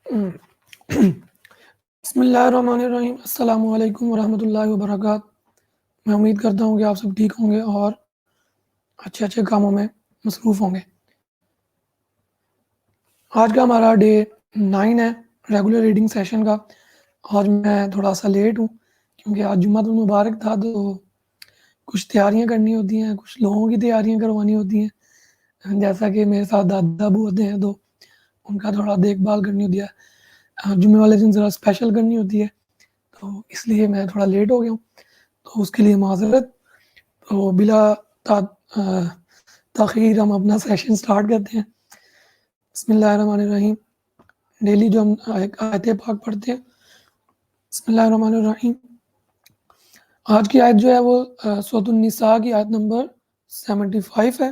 بسم اللہ الرحمن الرحیم، السلام علیکم ورحمۃ اللہ وبرکاتہ۔ میں امید کرتا ہوں کہ آپ سب ٹھیک ہوں گے اور اچھے کاموں میں مصروف ہوں گے۔ آج کا ہمارا ڈے 9 ہے ریگولر ریڈنگ سیشن کا۔ آج میں تھوڑا سا لیٹ ہوں کیونکہ آج جمعہ المبارک تھا، تو کچھ تیاریاں کرنی ہوتی ہیں، کچھ لوگوں کی تیاریاں کروانی ہوتی ہیں۔ جیسا کہ میرے ساتھ دادا ابو ہوتے ہیں تو ان کا تھوڑا دیکھ بھال کرنی ہوتی ہے، جمعے والے دن ذرا اسپیشل کرنی ہوتی ہے، تو اس لیے میں تھوڑا لیٹ ہو گیا ہوں، تو اس کے لیے معذرت۔ تو بلا تاخیر ہم اپنا سیشن سٹارٹ کرتے ہیں۔ بسم اللہ الرحمن الرحیم۔ ڈیلی جو ہم آیت پاک پڑھتے ہیں، بسم اللہ الرحمن الرحیم۔ آج کی آیت جو ہے وہ سورۃ النساء کی آیت نمبر 75 ہے۔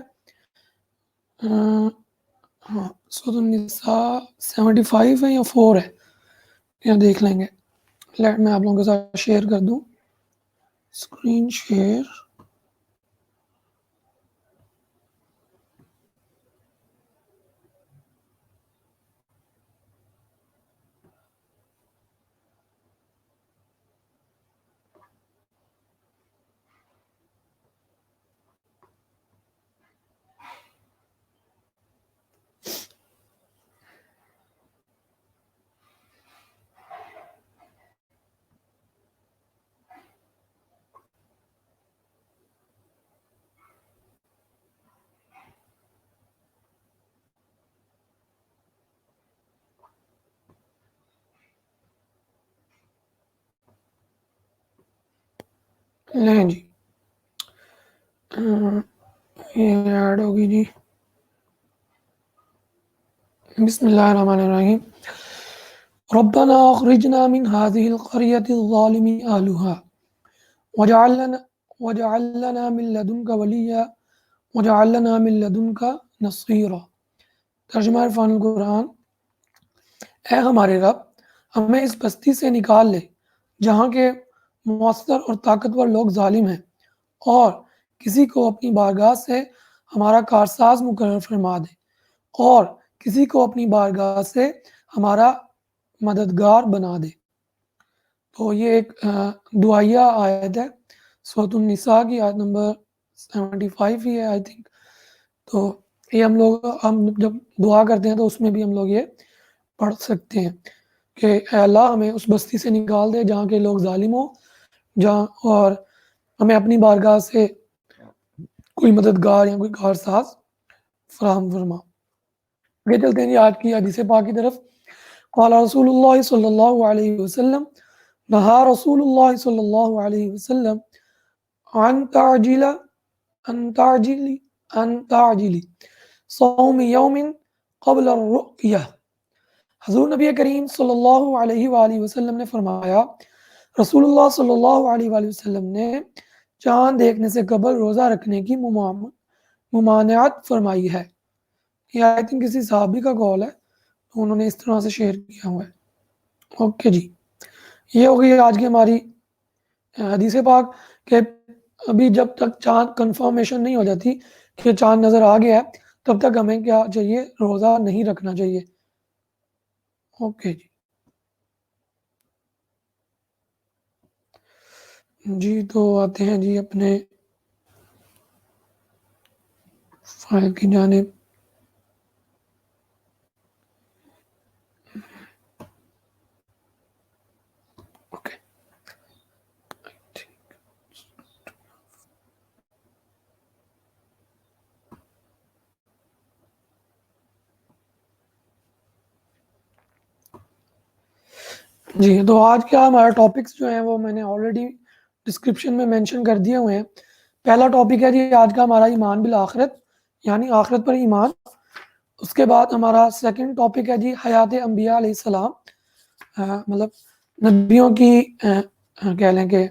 ہاں، سورۃ النساء 75 ہے یا 4 ہے، یا دیکھ لیں گے۔ میں آپ لوگوں کے ساتھ شیئر کر دوں، اسکرین شیئر۔ لیں جی، یہ ایڈ ہوگی جی۔ بسم اللہ الرحمن الرحیم۔ ربنا اخرجنا من هذه القرية الظالم اهلها واجعل لنا من لدنك وليا واجعل لنا من لدنك نصيرا۔ ترجمہ عرفان القرآن۔ اے ہمارے رب، ہمیں اس بستی سے نکال لے جہاں کے مؤثر اور طاقتور لوگ ظالم ہیں، اور کسی کو اپنی بارگاہ سے ہمارا کارساز مقرر فرما دے، اور کسی کو اپنی بارگاہ سے ہمارا مددگار بنا دے۔ تو یہ ایک دعائیہ آیت ہے، سورۃ النساء کی آیت نمبر 75 ہی ہے آئی تھنک۔ تو یہ ہم جب دعا کرتے ہیں تو اس میں بھی ہم لوگ یہ پڑھ سکتے ہیں کہ اے اللہ ہمیں اس بستی سے نکال دے جہاں کے لوگ ظالم ہوں، اور ہمیں اپنی بارگاہ سے کوئی مددگار یا کوئی کارساز فراہم فرما۔ آگے چلتے ہیں جی آج کی حدیث پاک کی طرف۔ قال رسول اللہ صلی اللہ علیہ وسلم، نہا رسول اللہ صلی اللہ علیہ وسلم عن تعجیل صوم یوم قبل الرؤیہ۔ حضور نبی کریم صلی اللہ علیہ وآلہ وسلم نے فرمایا، رسول اللہ صلی اللہ علیہ وآلہ وسلم نے چاند دیکھنے سے قبل روزہ رکھنے کی ممانعت فرمائی ہے۔ یہ آئی تھنک کسی صحابی کا قول ہے، تو انہوں نے اس طرح سے شیئر کیا ہوا ہے۔ اوکے جی، یہ ہو گئی آج کی ہماری حدیث پاک کہ ابھی جب تک چاند کنفرمیشن نہیں ہو جاتی کہ چاند نظر آ گیا ہے، تب تک ہمیں کیا چاہیے، روزہ نہیں رکھنا چاہیے۔ اوکے جی، تو آتے ہیں جی اپنے فائل کی جانب۔ اوکے جی، تو آج کیا ہمارا ٹاپکس جو ہیں وہ میں نے آلریڈی ڈسکرپشن میں مینشن کر دیے ہوئے ہیں۔ پہلا ٹاپک ہے جی آج کا ہمارا ایمان بالآخرت، یعنی آخرت پر ایمان۔ اس کے بعد ہمارا سیکنڈ ٹاپک ہے جی حیات انبیاء علیہ السلام، مطلب نبیوں کی کہہ لیں کہ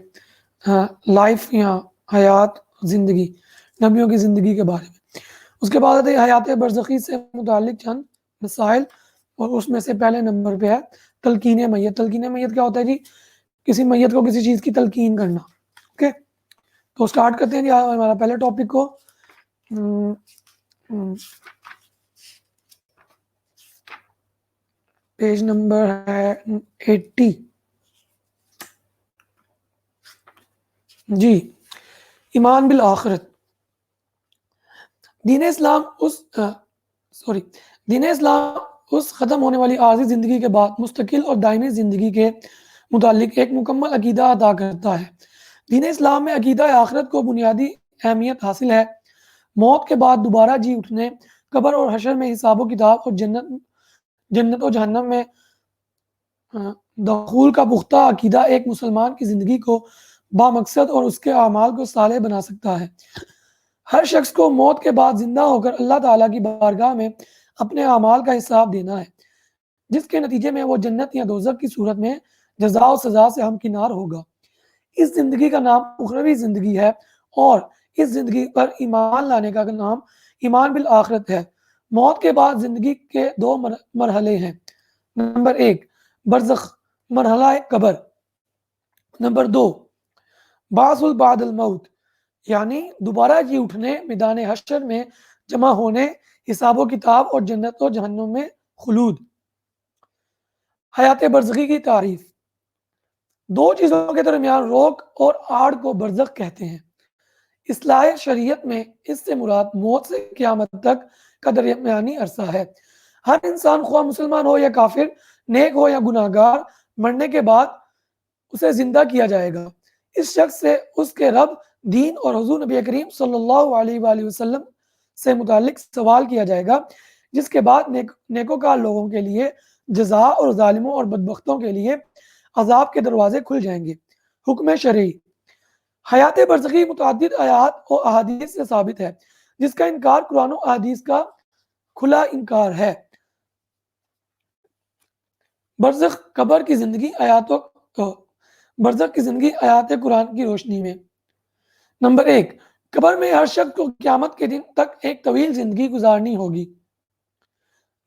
لائف یا حیات، زندگی، نبیوں کی زندگی کے بارے میں۔ اس کے بعد حیات برزخی سے متعلق چند مسائل، اور اس میں سے پہلے نمبر پہ ہے تلقین میت۔ تلقین میت کیا ہوتا ہے جی؟ کسی میت کو کسی چیز کی تلقین کرنا۔ اوکے، تو سٹارٹ کرتے ہیں جی ہمارا پہلے ٹاپک کو۔ پیج نمبر ہے 80. جی، ایمان بالآخرت. دین اسلام اس ختم ہونے والی عارضی زندگی کے بعد مستقل اور دائمی زندگی کے متعلق ایک مکمل عقیدہ عطا کرتا ہے. دین اسلام میں عقیدہ آخرت کو بنیادی اہمیت حاصل ہے. موت کے بعد دوبارہ جی اٹھنے، قبر اور حشر میں حساب و کتاب اور جنت و جہنم میں دخول کا پختہ عقیدہ ایک مسلمان کی زندگی کو بامقصد اور اس کے اعمال کو صالح بنا سکتا ہے. ہر شخص کو موت کے بعد زندہ ہو کر اللہ تعالیٰ کی بارگاہ میں اپنے اعمال کا حساب دینا ہے، جس کے نتیجے میں وہ جنت یا دوزخ کی صورت میں جزا و سزا سے ہمکنار ہوگا. اس زندگی کا نام اخروی زندگی ہے اور اس زندگی پر ایمان لانے کا نام ایمان بالآخرت ہے. موت کے بعد زندگی کے 2 مرحلے ہیں. نمبر 1 برزخ مرحلہ قبر. نمبر 2 بعث بعد الموت یعنی دوبارہ جی اٹھنے، میدان حشر میں جمع ہونے، حساب و کتاب اور جنت و جہنم میں خلود. حیات برزخی کی تعریف. 2 چیزوں کے درمیان روک اور آڑ کو برزخ کہتے ہیں. اصلاح شریعت میں اس سے مراد موت سے قیامت تک کا درمیانی عرصہ ہے. ہر انسان خواہ مسلمان ہو یا کافر، نیک ہو یا گناہ گار، مرنے کے بعد اسے زندہ کیا جائے گا. اس شخص سے اس کے رب، دین اور حضور نبی کریم صلی اللہ علیہ وآلہ وسلم سے متعلق سوال کیا جائے گا، جس کے بعد نیکوکار لوگوں کے لیے جزا اور ظالموں اور بدبختوں کے لیے عذاب کے دروازے کھل جائیں گے. حکم شرعی. حیات برزخی متعدد آیات و احادیث سے ثابت ہے، جس کا انکار قرآن و احادیث کا کھلا انکار ہے. برزخ قبر کی زندگی برزخ کی زندگی آیات قرآن کی روشنی میں. نمبر 1 قبر میں ہر شخص کو قیامت کے دن تک ایک طویل زندگی گزارنی ہوگی،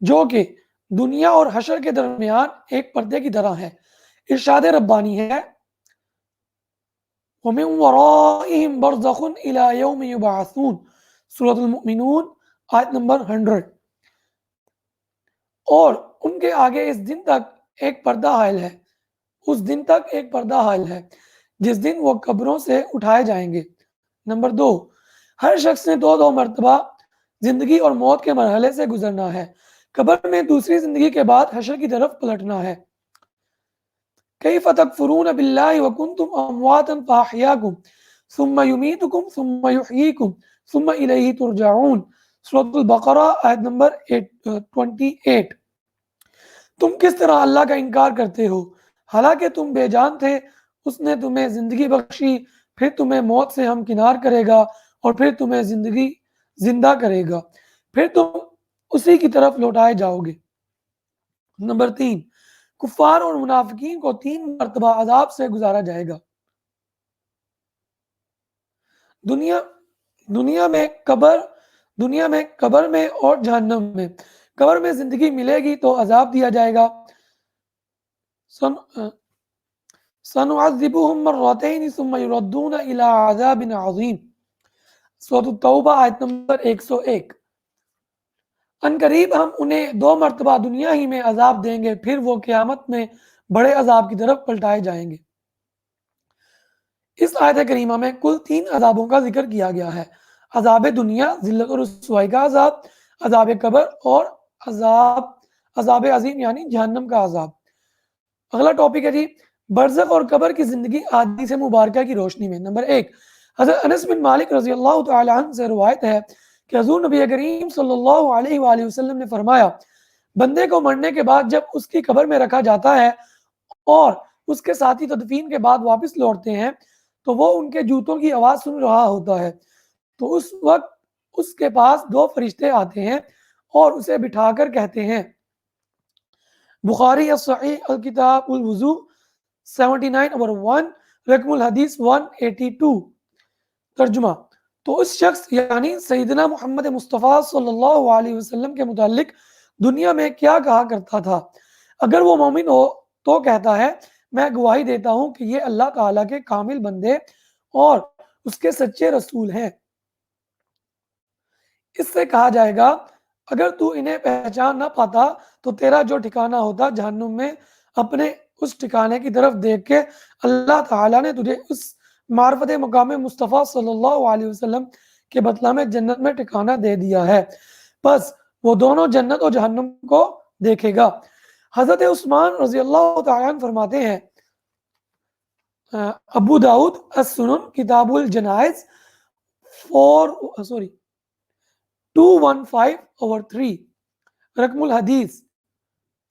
جو کہ دنیا اور حشر کے درمیان ایک پردے کی طرح ہے. ارشاد ربانی ہے وَمِن وَرَائِهِمْ بَرْزَخٌ إِلَى يَوْمِ يُبْعَثُونَ سورۃ المؤمنون آیت نمبر 100. اور ان کے آگے اس دن تک ایک پردہ حائل ہے، اس دن تک ایک پردہ حائل ہے جس دن وہ قبروں سے اٹھائے جائیں گے. نمبر 2 ہر شخص نے 2 مرتبہ زندگی اور موت کے مرحلے سے گزرنا ہے. قبر میں دوسری زندگی کے بعد حشر کی طرف پلٹنا ہے. کیف تکفرون باللہ وکنتم امواتا فاحیاکم ثم یمیتکم ثم یحییکم ثم الیہ ترجعون سورۃ البقرہ آیت نمبر 28. تم کس طرح اللہ کا انکار کرتے ہو، حالانکہ تم بے جان تھے. اس نے تمہیں زندگی بخشی، پھر تمہیں موت سے ہمکنار کرے گا اور پھر تمہیں زندہ کرے گا، پھر تم اسی کی طرف لوٹائے جاؤ گے. نمبر 3 کفار اور منافقین کو 3 مرتبہ عذاب سے گزارا جائے گا. دنیا میں قبر میں اور جہنم میں. قبر میں زندگی ملے گی تو عذاب دیا جائے گا. سنعذبهم مرتين ثم يردون الى عذاب عظیم سورۃ التوبہ آیت نمبر 101. ان قریب ہم انہیں 2 مرتبہ دنیا ہی میں عذاب دیں گے، پھر وہ قیامت میں بڑے عذاب کی طرف پلٹائے جائیں گے. اس آیت کریمہ میں کل 3 عذابوں کا ذکر کیا گیا ہے: عذاب دنیا، ذلت اور رسوائی کا عذاب، عذاب قبر اور عذاب عظیم یعنی جہنم کا عذاب. اگلا ٹاپک ہے جی برزخ اور قبر کی زندگی احادیث مبارکہ کی روشنی میں. نمبر 1 حضرت انس بن مالک رضی اللہ تعالی عنہ سے روایت ہے کہ حضور نبی کریم صلی اللہ علیہ وآلہ وسلم نے فرمایا، بندے کو مرنے کے بعد جب اس کی قبر میں رکھا جاتا ہے اور اس کے ساتھی تدفین کے بعد واپس لوٹتے ہیں تو وہ ان کے جوتوں کی آواز سن رہا ہوتا ہے. تو اس وقت اس کے پاس 2 فرشتے آتے ہیں اور اسے بٹھا کر کہتے ہیں، بخاری الصحیح الکتاب الوضو 79/1 رقم الحدیث 182. ترجمہ: تو اس شخص یعنی سیدنا محمد مصطفیٰ صلی اللہ علیہ وسلم کے متعلق دنیا میں کیا کہا کرتا تھا؟ اگر وہ مومن ہو تو کہتا ہے، میں گواہی دیتا ہوں کہ یہ اللہ تعالیٰ کے کامل بندے اور اس کے سچے رسول ہیں. اس سے کہا جائے گا، اگر تو انہیں پہچان نہ پاتا تو تیرا جو ٹھکانہ ہوتا جہنم میں، اپنے اس ٹھکانے کی طرف دیکھ کے اللہ تعالیٰ نے تجھے اس معرفت مقام مصطفیٰ صلی اللہ علیہ وسلم کے بدلہ میں جنت میں ٹھکانہ دے دیا ہے، بس وہ دونوں جنت اور جہنم کو دیکھے گا۔ حضرت عثمان رضی اللہ تعالیٰ عنہ فرماتے ہیں، ابو داؤد السنن کتاب الجنائز 215/3 رقم الحدیث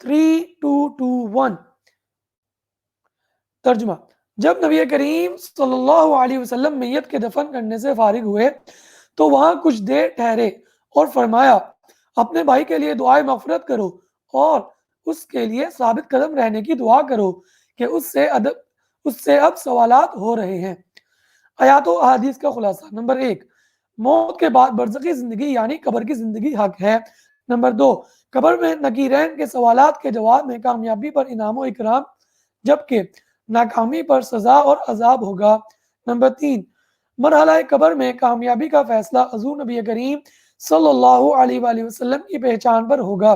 3221۔ ترجمہ: جب نبی کریم صلی اللہ علیہ وسلم میت کے دفن کرنے سے فارغ ہوئے تو وہاں کچھ دیر ٹھہرے اور فرمایا، اپنے بھائی کے لیے دعائے مغفرت کرو اور اس کے لیے ثابت قدم رہنے کی دعا کرو کہ اس سے اب سوالات ہو رہے ہیں۔ آیات و احادیث کا خلاصہ: نمبر 1، موت کے بعد برزخی زندگی یعنی قبر کی زندگی حق ہے۔ نمبر 2، قبر میں نکیرین کے سوالات کے جواب میں کامیابی پر انعام و اکرام جبکہ ناکامی پر سزا اور عذاب ہوگا۔ نمبر 3، مرحلہ قبر میں کامیابی کا فیصلہ حضور نبی کریم صلی اللہ علیہ وآلہ وسلم کی پہچان پر ہوگا۔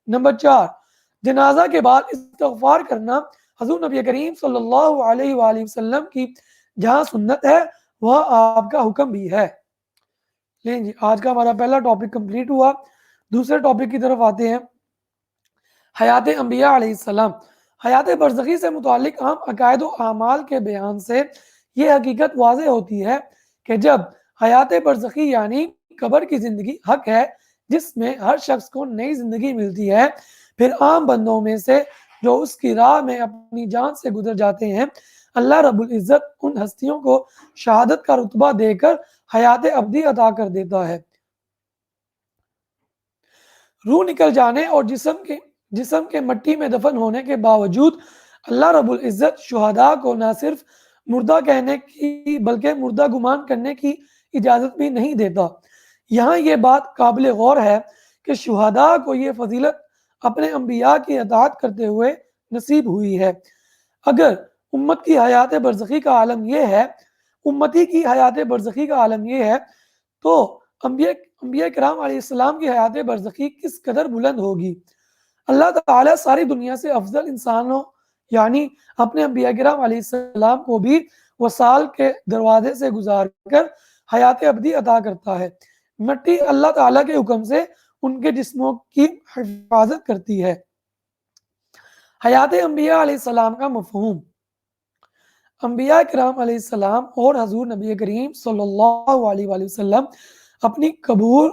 نمبر 4، جنازہ کے بعد استغفار کرنا حضور نبی کریم صلی اللہ علیہ وآلہ وسلم کی جہاں سنت ہے وہاں آپ کا حکم بھی ہے۔ لیں جی، آج کا ہمارا پہلا ٹاپک کمپلیٹ ہوا۔ دوسرے ٹاپک کی طرف آتے ہیں، حیات انبیاء علیہ السلام۔ حیات برزخی سے متعلق اہم عقائد و اعمال کے بیان سے یہ حقیقت واضح ہوتی ہے کہ جب حیات برزخی یعنی قبر کی زندگی حق ہے جس میں ہر شخص کو نئی زندگی ملتی ہے، پھر عام بندوں میں سے جو اس کی راہ میں اپنی جان سے گزر جاتے ہیں، اللہ رب العزت ان ہستیوں کو شہادت کا رتبہ دے کر حیات ابدی عطا کر دیتا ہے۔ روح نکل جانے اور جسم کے مٹی میں دفن ہونے کے باوجود اللہ رب العزت شہداء کو نہ صرف مردہ کہنے کی بلکہ مردہ گمان کرنے کی اجازت بھی نہیں دیتا۔ یہاں یہ بات قابل غور ہے کہ شہداء کو یہ فضیلت اپنے انبیاء کی اطاعت کرتے ہوئے نصیب ہوئی ہے۔ اگر امت کی حیات برزخی کا عالم یہ ہے امتی کی حیات برزخی کا عالم یہ ہے تو انبیاء کرام علیہ السلام کی حیات برزخی کس قدر بلند ہوگی۔ اللہ تعالیٰ ساری دنیا سے افضل انسانوں یعنی اپنے انبیاء کرام علیہ السلام کو بھی وصال کے دروازے سے گزار کر حیات ابدی عطا کرتا ہے۔ مٹی اللہ تعالیٰ کے حکم سے ان کے جسموں کی حفاظت کرتی ہے۔ حیات انبیاء علیہ السلام کا مفہوم: انبیاء کرام علیہ السلام اور حضور نبی کریم صلی اللہ علیہ وآلہ وسلم اپنی قبور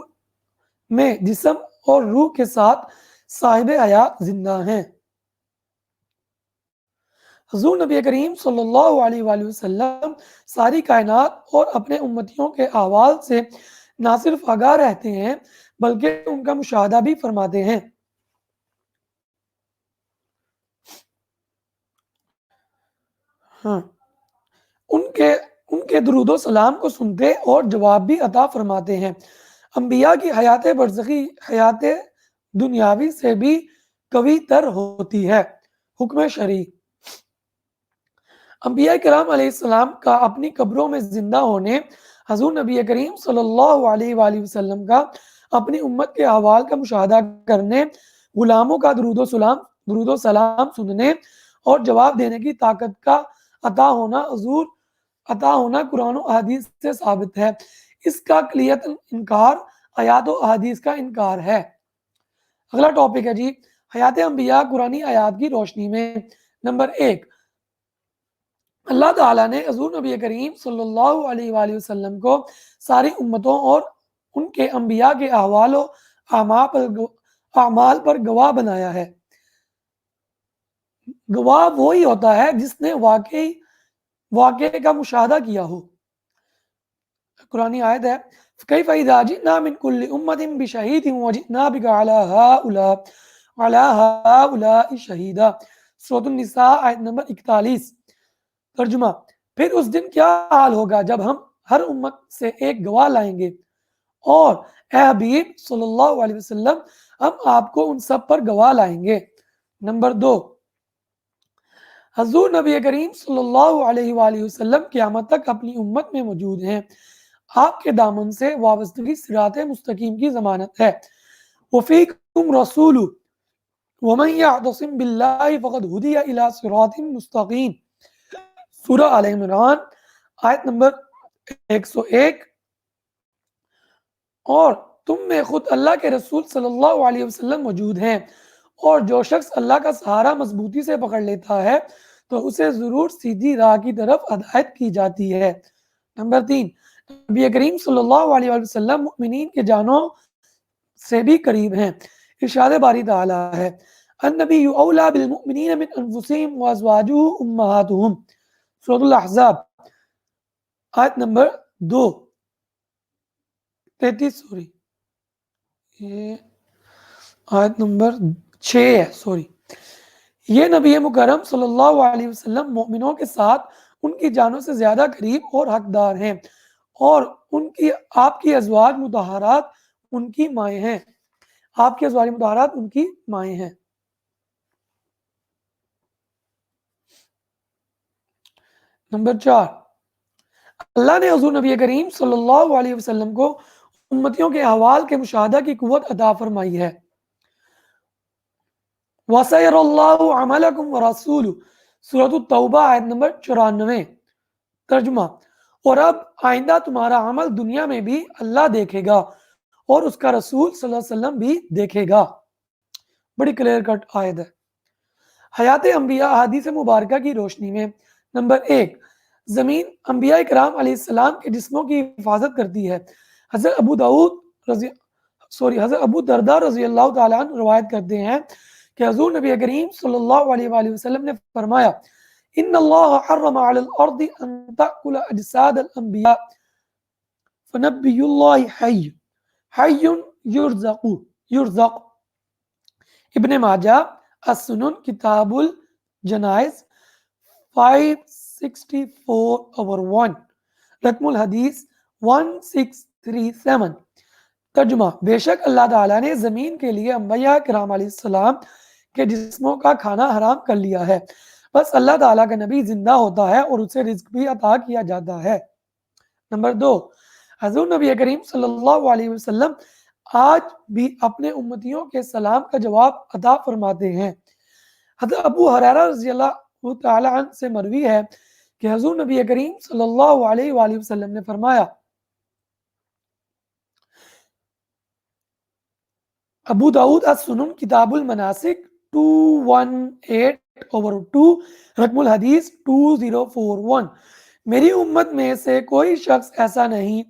میں جسم اور روح کے ساتھ صاحب حیات زندہ ہیں۔ حضور نبی کریم صلی اللہ علیہ وآلہ وسلم ساری کائنات اور اپنے امتیوں کے احوال سے نہ صرف آگاہ رہتے ہیں بلکہ ان کا مشاہدہ بھی فرماتے ہیں۔ ان کے درود و سلام کو سنتے اور جواب بھی عطا فرماتے ہیں۔ انبیاء کی حیات برزخی حیات دنیاوی سے بھی قوی تر ہوتی ہے۔ حکم شرعی: انبیاء کرام علیہ السلام کا اپنی قبروں میں زندہ ہونے، حضور نبی کریم صلی اللہ علیہ وآلہ وسلم کا اپنی امت کے احوال کا مشاہدہ کرنے، غلاموں کا درود و سلام سننے اور جواب دینے کی طاقت کا عطا ہونا قرآن و احادیث سے ثابت ہے۔ اس کا کلیت انکار آیات و احادیث کا انکار ہے۔ اگلا ٹاپک ہے جی، حیات انبیاء قرآنی آیات کی روشنی میں۔ نمبر 1، اللہ تعالیٰ نے حضور نبی کریم صلی اللہ علیہ وآلہ وسلم کو ساری امتوں اور ان کے انبیاء کے احوال و اعمال پر گواہ بنایا ہے۔ گواہ وہی ہوتا ہے جس نے واقعے کا مشاہدہ کیا ہو۔ قرآنی آیت ہے، كيف إذا جئنا من كل أمة بشهيد وجئنا بك على هؤلاء شهيدا۔ سورۃ النساء آیت نمبر 41۔ ترجمہ: پھر اس دن کیا حال ہوگا جب ہم ہر امت سے ایک گواہ لائیں گے اور اے حبیب صلی اللہ علیہ وسلم ہم آپ کو ان سب پر گواہ لائیں گے۔ نمبر 2، حضور نبی کریم صلی اللہ علیہ وآلہ وسلم قیامت تک اپنی امت میں موجود ہیں۔ آپ کے دامن سے وابستگی صراط مستقیم کی ضمانت ہے۔ وفیکم رسول ومن یعتصم باللہ فقد ہدی الی صراط مستقیم، سورہ آل عمران آیت نمبر 101۔ اور تم میں خود اللہ کے رسول صلی اللہ علیہ وسلم موجود ہیں، اور جو شخص اللہ کا سہارا مضبوطی سے پکڑ لیتا ہے تو اسے ضرور سیدھی راہ کی طرف ہدایت کی جاتی ہے۔ نمبر 3، نبی کریم صلی اللہ علیہ وسلم مؤمنین کے جانوں سے بھی قریب ہیں۔ ارشاد باری تعالی ہے، النبی اولا بالمؤمنین من انفسہم وازواجہ امہاتہم، سورۃ الاحزاب آیت نمبر 33 سوری یہ آیت نمبر 6 ہے سوری۔ یہ نبی مکرم صلی اللہ علیہ وسلم مومنوں کے ساتھ ان کی جانوں سے زیادہ قریب اور حقدار ہیں، اور آپ کی ازواج مطہرات ان کی مائیں ہیں، آپ کی ازواج مطہرات ان کی مائیں ہیں۔ نمبر 4، اللہ نے حضور نبی کریم صلی اللہ علیہ وسلم کو امتیوں کے احوال کے مشاہدہ کی قوت عطا فرمائی ہے۔ وَسَيَرَ اللَّهُ عَمَلَكُمْ وَرَسُولُهُ، سورۃ التوبہ آیت نمبر 94۔ ترجمہ، اور اب آئندہ تمہارا عمل دنیا میں بھی اللہ دیکھے گا اور اس کا رسول صلی اللہ علیہ وسلم بھی دیکھے گا۔ بڑی کلیئر کٹ آیت ہے۔ حیات انبیاء احادیث مبارکہ کی روشنی میں، نمبر 1، زمین انبیاء کرام علیہ السلام کے جسموں کی حفاظت کرتی ہے۔ حضرت ابو درداء رضی اللہ تعالیٰ عنہ روایت کرتے ہیں کہ حضور نبی کریم صلی اللہ علیہ وآلہ وسلم نے فرمایا، ان اللہ حرم علی الارض ان تأکل اجساد الانبیاء فنبی اللہ حی حی یرزق، ابن ماجہ السنن کتاب الجنائز 564/1، رقم الحدیث 1637۔ ترجمہ، بے شک اللہ تعالیٰ نے زمین کے لیے انبیاء کرام علیہ السلام کے جسموں کا کھانا حرام کر لیا ہے، بس اللہ تعالیٰ کا نبی زندہ ہوتا ہے اور اسے رزق بھی عطا کیا جاتا ہے۔ نمبر 2، حضور نبی کریم صلی اللہ علیہ وسلم آج بھی اپنے امتیوں کے سلام کا جواب عطا فرماتے ہیں۔ حضرت ابو ہریرہ رضی اللہ تعالیٰ عنہ سے مروی ہے کہ حضور نبی کریم صلی اللہ علیہ وآلہ وسلم نے فرمایا، ابو داؤد السنن کتاب المناسک 218/2، رقم الحدیث 2041، میری امت میں سے کوئی شخص ایسا نہیں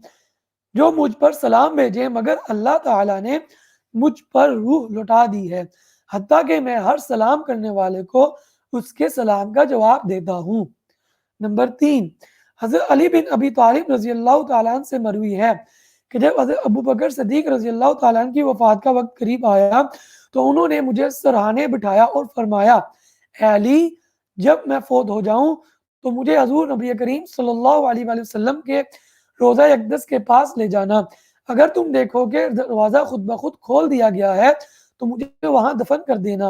جو مجھ پر سلام بھیجے مگر اللہ تعالیٰ نے مجھ پر روح لوٹا دی ہے، حتیٰ کہ میں ہر سلام کرنے والے کو اس کے سلام کا جواب دیتا ہوں۔ نمبر 3، حضرت علی بن ابی طالب رضی اللہ تعالیٰ عنہ سے مروی ہے کہ جب حضرت ابو بکر صدیق رضی اللہ تعالیٰ عنہ کی وفات کا وقت قریب آیا تو انہوں نے مجھے سرہانے بٹھایا اور فرمایا، اے علی، جب میں فوت ہو جاؤں تو مجھے حضور نبی کریم صلی اللہ علیہ وآلہ وسلم کے روضہ اقدس کے پاس لے جانا، اگر تم دیکھو کہ دروازہ خود بخود کھول دیا گیا ہے تو مجھے وہاں دفن کر دینا۔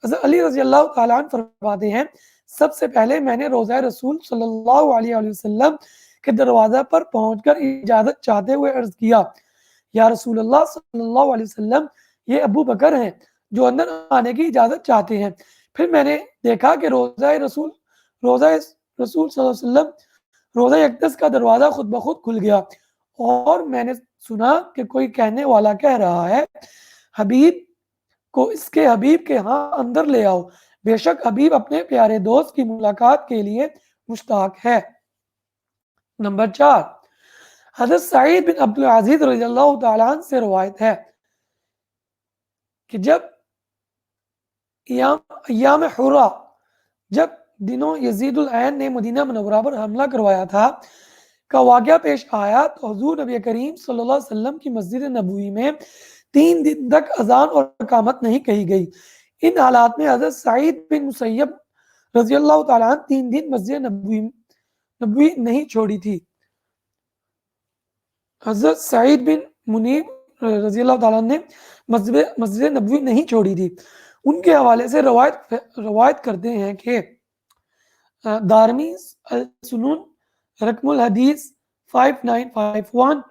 حضرت علی رضی اللہ تعالیٰ عنہ فرماتے ہیں، سب سے پہلے میں نے روضہ رسول صلی اللہ علیہ وآلہ وسلم کے دروازہ پر پہنچ کر اجازت چاہتے ہوئے عرض کیا، یا رسول اللہ صلی اللہ علیہ وسلم، یہ ابو بکر ہیں جو اندر آنے کی اجازت چاہتے ہیں۔ پھر میں نے دیکھا کہ روضہ رسول صلی اللہ علیہ وسلم روضہ اقدس کا دروازہ خود بخود کھل گیا، اور میں نے سنا کہ کوئی کہنے والا کہہ رہا ہے، حبیب کو اس کے حبیب کے ہاں اندر لے آؤ، بے شک حبیب اپنے پیارے دوست کی ملاقات کے لیے مشتاق ہے۔ نمبر 4، حضرت سعید بن عبد العزیز رضی اللہ تعالیٰ عنہ سے روایت ہے کہ جب ایام حرہ، جب دنوں یزید العین نے مدینہ منورہ پر حملہ کروایا تھا کا واقعہ پیش آیا تو حضور نبی کریم صلی اللہ علیہ وسلم کی مسجد نبوی میں 3 دن تک اذان اور اقامت نہیں کہی گئی۔ ان حالات میں حضرت سعید بن مسیب رضی اللہ تعالیٰ عنہ 3 دن مسجد نبوی نہیں چھوڑی تھی۔ حضرت سعید بن منیب رضی اللہ تعالیٰ عنہ نے مسجد نبوی نہیں چھوڑی تھی۔ ان کے حوالے سے روایت کرتے ہیں کہ دارمی سنن رقم الحدیث 5951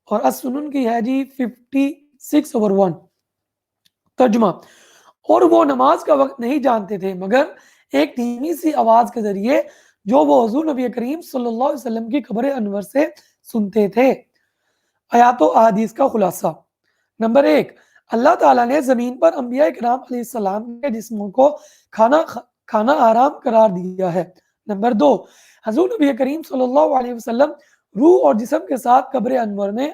اور السنن کی ہے جی 56/1۔ ترجمہ: اور وہ نماز کا وقت نہیں جانتے تھے مگر ایک دھیمی سی آواز کے ذریعے جو وہ حضور نبی کریم صلی اللہ علیہ وسلم کی قبر انور سے سنتے تھے۔ آیات و احادیث کا خلاصہ۔ نمبر 1، اللہ تعالیٰ نے زمین پر انبیاء کرام علیہ السلام کے جسموں کو کھانا آرام قرار دیا ہے۔ نمبر 2، حضور نبی کریم صلی اللہ علیہ وسلم روح اور جسم کے ساتھ قبر انور میں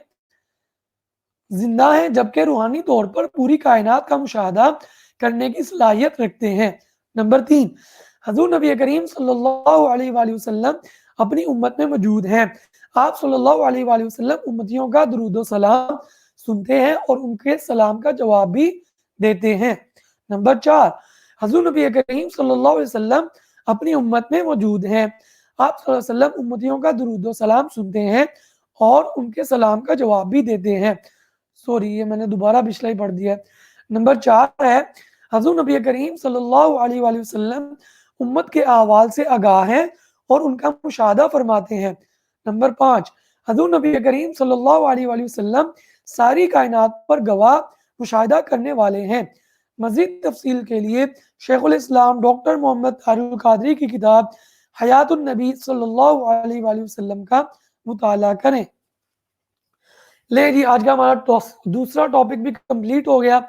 زندہ ہیں، جبکہ روحانی طور پر پوری کائنات کا مشاہدہ کرنے کی صلاحیت رکھتے ہیں۔ نمبر 3، حضور نبی کریم صلی اللہ علیہ وآلہ وسلم اپنی امت میں موجود ہیں۔ آپ صلی اللہ علیہ وآلہ وسلم امتیوں کا درود و سلام سنتے ہیں اور ان کے سلام کا جواب بھی دیتے ہیں۔ نمبر 4، حضور نبی کریم صلی اللہ علیہ وسلم اپنی امت میں موجود ہیں۔ آپ صلی اللہ علیہ وسلم امتیوں کا درود و سلام سنتے ہیں اور ان کے سلام کا جواب بھی دیتے ہیں۔ سوری، یہ میں نے دوبارہ پچھلا ہی پڑھ دیا ہے۔ نمبر 4 ہے، حضور نبی کریم صلی اللہ علیہ وآلہ وسلم امت کے احوال سے آگاہ ہیں اور ان کا مشاہدہ فرماتے ہیں۔ نمبر 5، حضور نبی کریم صلی اللہ علیہ وآلہ وسلم ساری کائنات پر گواہ مشاہدہ کرنے والے ہیں۔ مزید تفصیل کے لیے شیخ الاسلام ڈاکٹر محمد طاہر القادری کی کتاب حیات النبی صلی اللہ علیہ وآلہ وسلم کا مطالعہ کریں۔ لے جی، آج کا ہمارا دوسرا ٹاپک بھی کمپلیٹ ہو گیا۔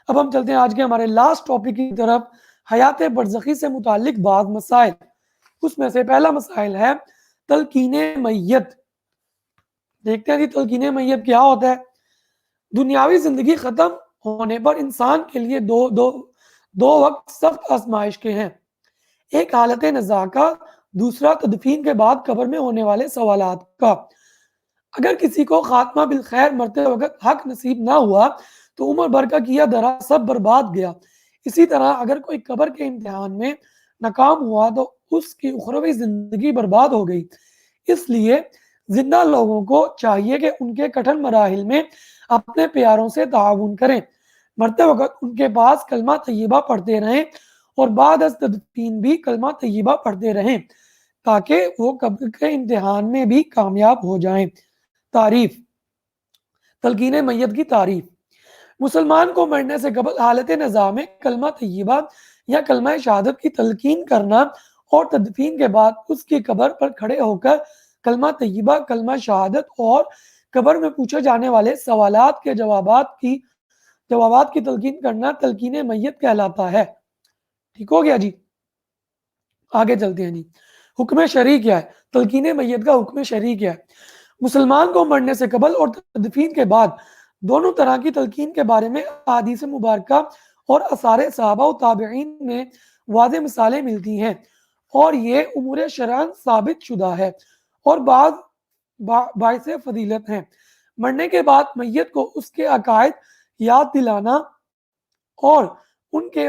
اب ہم چلتے ہیں آج کے ہمارے لاسٹ ٹاپک کی طرف، حیات برزخی سے متعلق بعض مسائل۔ اس میں سے پہلا مسائل ہے تلقین میت۔ دیکھتے ہیں جی تلقین میت کیا ہوتا ہے۔ دنیاوی زندگی ختم ہونے پر انسان کے لیے دو وقت سخت آزمائش کے ہیں، ایک حالت نزاع کا، دوسرا تدفین کے بعد قبر میں ہونے والے سوالات کا۔ اگر کسی کو خاتمہ بالخیر مرتے وقت حق نصیب نہ ہوا تو عمر بھر کا کیا دھرا سب برباد گیا۔ اسی طرح اگر کوئی قبر کے امتحان میں ناکام ہوا تو اس کی اخروی زندگی برباد ہو گئی۔ اس لیے زندہ لوگوں کو چاہیے کہ ان کے کٹھن مراحل میں اپنے پیاروں سے تعاون کریں، مرتے وقت ان کے پاس کلمہ طیبہ پڑھتے رہیں اور بعد از تدفین بھی کلمہ طیبہ پڑھتے رہیں تاکہ وہ قبر کے امتحان میں بھی کامیاب ہو جائیں۔ تعریف، تلقین میت کی تعریف۔ مسلمان کو مرنے سے قبل حالت نزاع میں کلمہ طیبہ یا کلمہ شہادت کی تلقین کرنا اور تدفین کے بعد اس کی قبر پر کھڑے ہو کر کلمہ طیبہ، کلمہ شہادت اور قبر میں پوچھے جانے والے سوالات کے جوابات کی تلقین کرنا تلقین میت کہلاتا ہے۔ ٹھیک ہو گیا جی، آگے چلتے ہیں جی۔ حکم شرعی کیا ہے؟ تلقین میت کا حکم شرعی کیا ہے؟ مسلمان کو مرنے سے قبل اور تدفین کے بعد دونوں طرح کی تلقین کے بارے میں احادیث مبارکہ اور آثار صحابہ و تابعین میں واضح مثالیں ملتی ہیں اور یہ امور شرعاً ثابت شدہ ہے اور بعض باعث فضیلت ہیں۔ مرنے کے بعد میت کو اس کے عقائد یاد دلانا اور ان کے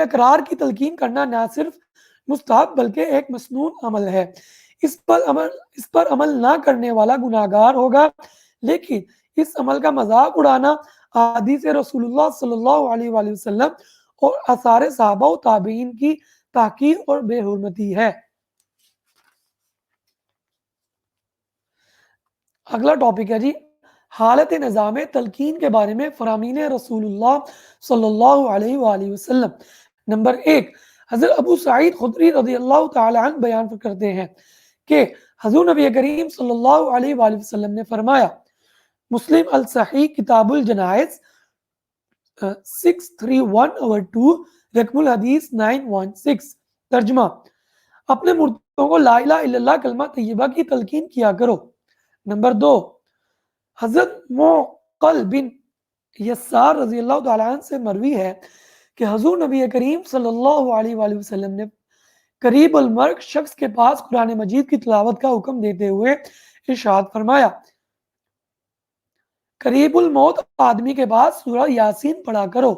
اقرار کی تلقین کرنا نہ صرف مستحب بلکہ ایک مسنون عمل ہے۔ اس پر عمل نہ کرنے والا گناہگار ہوگا، لیکن اس عمل کا مذاق اڑانا احادیث رسول اللہ صلی اللہ علیہ وآلہ وسلم اور آثار صحابہ و تابعین کی تحقیر اور بے حرمتی ہے۔ اگلا ٹاپک ہے جی حالت نزاع میں تلقین کے بارے میں فرامین رسول اللہ صلی اللہ علیہ وآلہ وسلم۔ نمبر 1، حضرت ابو سعید خدری رضی اللہ تعالی عنہ بیان کرتے ہیں کہ حضور نبی کریم صلی اللہ علیہ وآلہ وسلم نے فرمایا، مسلم الصحیح کتاب الجنائز 631/2 رقم الحدیث 916۔ ترجمہ: اپنے مردوں کو لا الہ الا اللہ کلمہ طیبہ کی تلقین کیا کرو۔ نمبر 2، حضرت معقل بن یسار رضی اللہ تعالیٰ عنہ سے مروی ہے کہ حضور نبی کریم صلی اللہ علیہ وآلہ وسلم نے قریب المرگ شخص کے پاس قرآن مجید کی تلاوت کا حکم دیتے ہوئے ارشاد فرمایا، قریب الموت آدمی کے پاس سورہ یاسین پڑھا کرو۔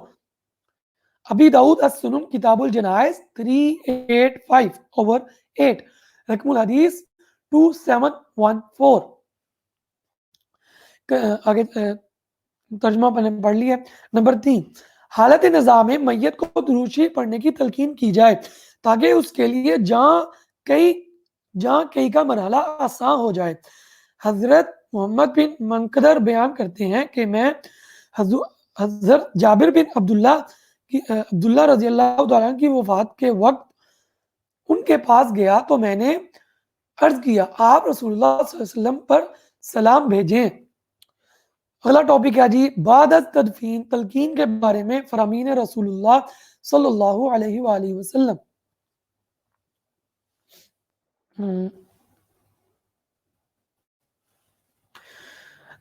ابی داؤد السنن کتاب الجنائز 385/8 رقم الحدیث 2714۔ آگے ترجمہ پڑھ لیا۔ نمبر 3، حالت نزاع میں میت کو درود شریف پڑھنے کی تلقین کی جائے تاکہ اس کے لیے جاں کئی کا مرحلہ آسان ہو جائے۔ حضرت محمد بن منقدر بیان کرتے ہیں کہ میں حضرت جابر بن عبداللہ رضی اللہ تعالیٰ عنہ کی وفات کے وقت ان کے پاس گیا تو میں نے عرض کیا آپ رسول اللہ صلی اللہ علیہ وسلم پر سلام بھیجیں۔ اگلا ٹاپک ہے جی بعد از تدفین، تلقین کے بارے میں فرامین رسول اللہ صلی اللہ علیہ وآلہ وسلم۔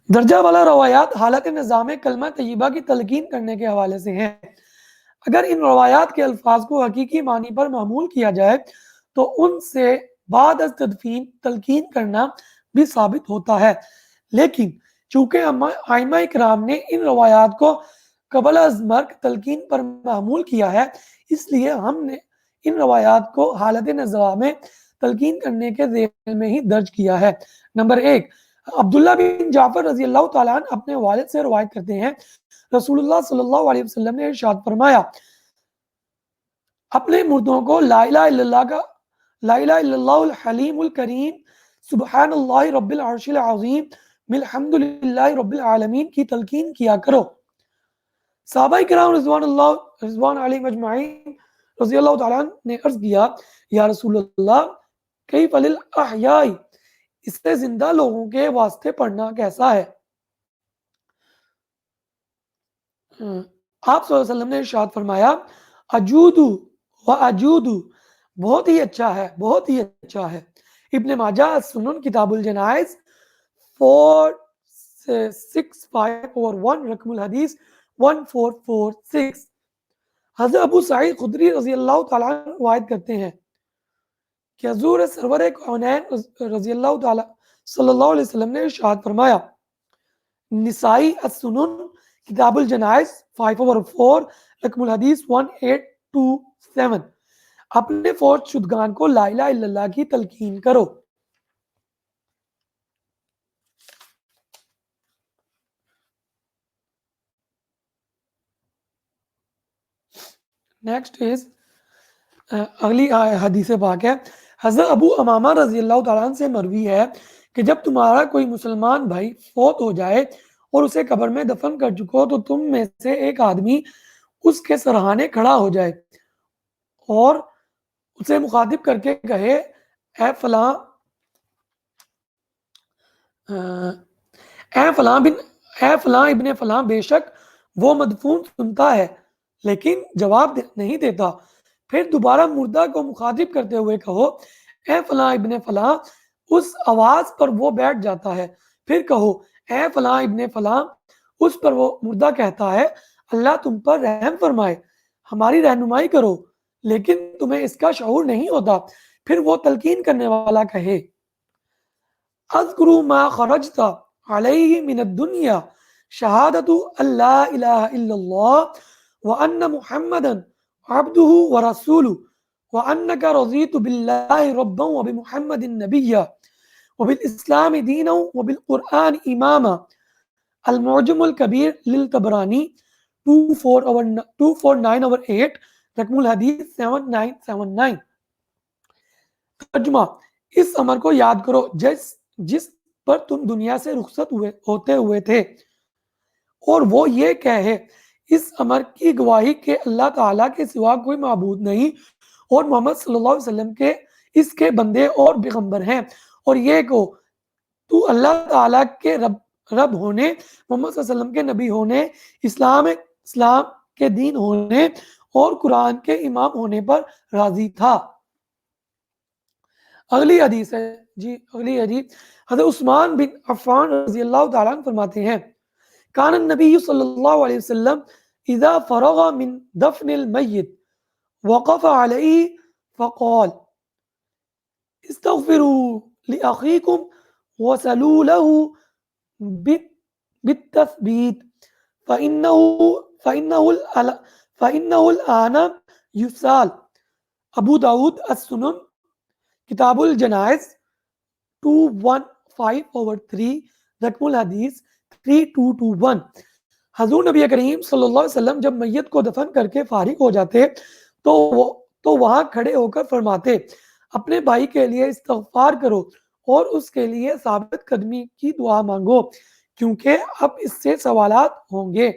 درجہ والا روایات حالت نظام کلمہ طیبہ کی تلقین کرنے کے حوالے سے ہیں۔ اگر ان روایات کے الفاظ کو حقیقی معنی پر معمول کیا جائے تو ان سے بعد از تدفین تلقین کرنا بھی ثابت ہوتا ہے، لیکن چونکہ ائمہ اکرام نے ان روایات کو قبل از مرگ تلقین پر معمول کیا ہے، اس لیے ہم نے ان روایات کو حالت نظام میں تلقین کرنے کے ذیل میں ہی درج کیا ہے۔ نمبر 1، عبداللہ بن جعفر رضی اللہ تعالیٰ عنہ اپنے والد سے روایت کرتے ہیں، رسول اللہ صلی اللہ علیہ وسلم نے ارشاد فرمایا، اپنے مردوں کو لا الہ الا اللہ الحلیم الکریم سبحان اللہ رب العرش العظیم الحمد للہ رب العالمین کی تلقین کیا کرو۔ صحابہ کرام رضوان علیہم اجمعین رضی اللہ تعالیٰ عنہ نے عرض کیا، یا رسول اللہ کیف للاحیاء، اس سے زندہ لوگوں کے واسطے پڑھنا کیسا ہے؟ آپ صلی اللہ علیہ وسلم نے ارشاد فرمایا، اجودو و اجودو، بہت ہی اچھا ہے، بہت ہی اچھا ہے۔ ابن ماجہ سنن کتاب الجنائز 4651 رقم الحدیث 1446۔ حضرت ابو سعید خدری رضی اللہ تعالیٰ عنہ روایت کرتے ہیں کہ حضور سرور کونین رضی اللہ تعالیٰ صلی اللہ علیہ وسلم نے ارشاد فرمایا، نسائی السنن کتاب الجنائز 5/4 رقم الحدیث 1827، اپنے فوت شدگان کو لا الہ الا اللہ کی تلقین کرو۔ نیکسٹ از اگلی حدیث پاک ہے، حضرت ابو امامہ رضی اللہ تعالیٰ عنہ سے مروی ہے کہ جب تمہارا کوئی مسلمان بھائی فوت ہو جائے اور اسے قبر میں دفن کر چکو تو تم میں سے ایک آدمی اس کے سرہانے کھڑا ہو جائے اور اسے مخاطب کر کے کہے، اے فلاں ابن فلاں، بے شک وہ مدفون سنتا ہے لیکن جواب نہیں دیتا۔ پھر دوبارہ مردہ کو مخاطب کرتے ہوئے کہو، اے فلاں ابن فلاں، اس آواز پر وہ بیٹھ جاتا ہے۔ پھر کہو، اے فلاں ابن فلاں، اس پر وہ مردہ کہتا ہے، اللہ تم پر رحم فرمائے، ہماری رہنمائی کرو، لیکن تمہیں اس کا شعور نہیں ہوتا۔ پھر وہ تلقین کرنے والا کہے، اذکر ما خرجت علیہ من الدنیا شہادت اللہ الہ الا اللہ وان محمدا عبدہ ورسولہ وانک رضیت باللہ ربا وبمحمد نبیا وبالاسلام دینا وبالقرآن اماما۔ المعجم الکبیر للطبرانی 249/8 رقم الحدیث 7979۔ ترجمہ، اس امر کو یاد کرو جس پر تم دنیا سے رخصت ہوتے ہوئے تھے، اور وہ یہ کہے، اس امر کی گواہی کہ اللہ تعالیٰ کے سوا کوئی معبود نہیں اور محمد صلی اللہ علیہ وسلم کے اس کے بندے اور پیغمبر ہیں، اور یہ کہ تو اللہ تعالیٰ کے رب ہونے، محمد صلی اللہ علیہ وسلم کے نبی ہونے، اسلام کے دین ہونے اور قرآن کے امام ہونے پر راضی تھا۔ اگلی حدیث ہے جی، اگلی حدیث حضرت عثمان بن عفان رضی اللہ تعالیٰ عنہ فرماتے ہیں، کان النبی صلی اللہ علیہ وسلم اذا فرغ من دفن المیت وقف علیہ فقال استغفروا لأخیکم وسلوا له بالتثبیت فإنه الآن یسال۔ ابو داود السنن کتاب الجنائز 215/3 رقم الحدیث 3221۔ حضور نبی کریم صلی اللہ علیہ وسلم جب میت کو دفن کر کے فارغ ہو جاتے تو وہاں کھڑے ہو کر فرماتے، اپنے بھائی کے لیے استغفار کرو اور اس کے لیے ثابت قدمی کی دعا مانگو، کیونکہ اب اس سے سوالات ہوں گے۔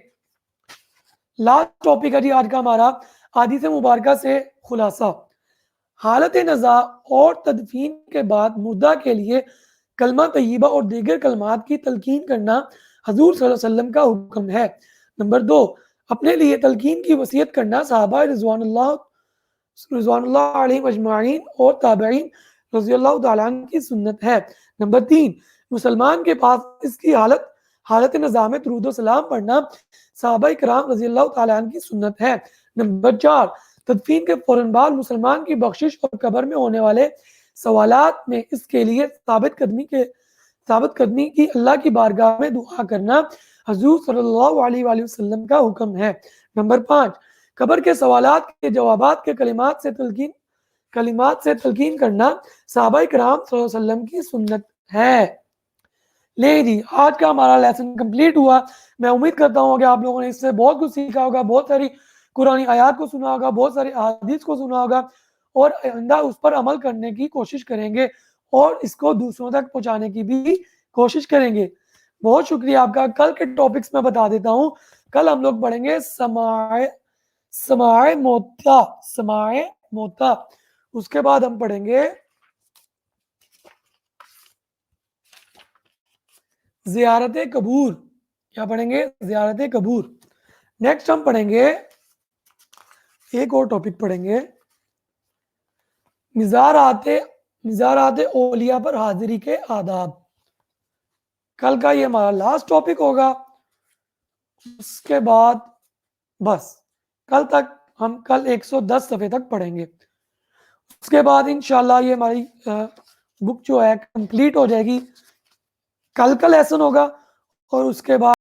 لاسٹ ٹاپک ہے جی آج کا ہمارا حدیث مبارکہ سے خلاصہ۔ حالت نزاع اور تدفین کے بعد مردہ کے لیے کلمہ طیبہ اور دیگر کلمات کی تلقین کرنا حضور صلی اللہ علیہ وسلم کا حکم ہے۔ نمبر 2، اپنے لیے تلقین کی وصیت کرنا صحابہ رضوان اللہ علیہ اجمعین اور تابعین رضی اللہ تعالیٰ عنہ کی سنت ہے۔ نمبر 3، مسلمان کے پاس اس کی حالت نزاع میں درود و سلام پڑھنا صحابہ کرام رضی اللہ تعالیٰ عنہ کی سنت ہے۔ نمبر 4، تدفین کے فوراً بعد مسلمان کی بخشش اور قبر میں ہونے والے سوالات میں اس کے لیے ثابت قدمی کی اللہ کی بارگاہ میں دعا کرنا حضور صلی اللہ علیہ وآلہ وسلم کا حکم ہے۔ نمبر 5، قبر کے سوالات کے جوابات کے کلمات سے تلقین کرنا صحابہ کرام صلی اللہ علیہ وسلم کی سنت ہے۔ لے جی آج کا ہمارا لیسن کمپلیٹ ہوا۔ میں امید کرتا ہوں کہ آپ لوگوں نے اس سے بہت کچھ سیکھا ہوگا، بہت ساری قرآنی آیات کو سنا ہوگا، بہت ساری احادیث کو سنا ہوگا، اور آئندہ اس پر عمل کرنے کی کوشش کریں گے اور اس کو دوسروں تک پہنچانے کی بھی کوشش کریں گے۔ بہت شکریہ آپ کا۔ کل کے ٹاپکس میں بتا دیتا ہوں۔ کل ہم لوگ پڑھیں گے سماع موتا، اس کے بعد ہم پڑھیں گے زیارت قبور۔ کیا پڑھیں گے؟ زیارت قبور۔ نیکسٹ ہم پڑھیں گے ایک اور ٹاپک پڑھیں گے، مزارات اولیاء پر حاضری کے آداب۔ کل کا یہ ہمارا لاسٹ ٹاپک ہوگا۔ اس کے بعد بس کل تک ہم کل 110 صفحے تک پڑھیں گے۔ اس کے بعد انشاءاللہ یہ ہماری بک جو ہے کمپلیٹ ہو جائے گی۔ کل کا لیسن ہوگا اور اس کے بعد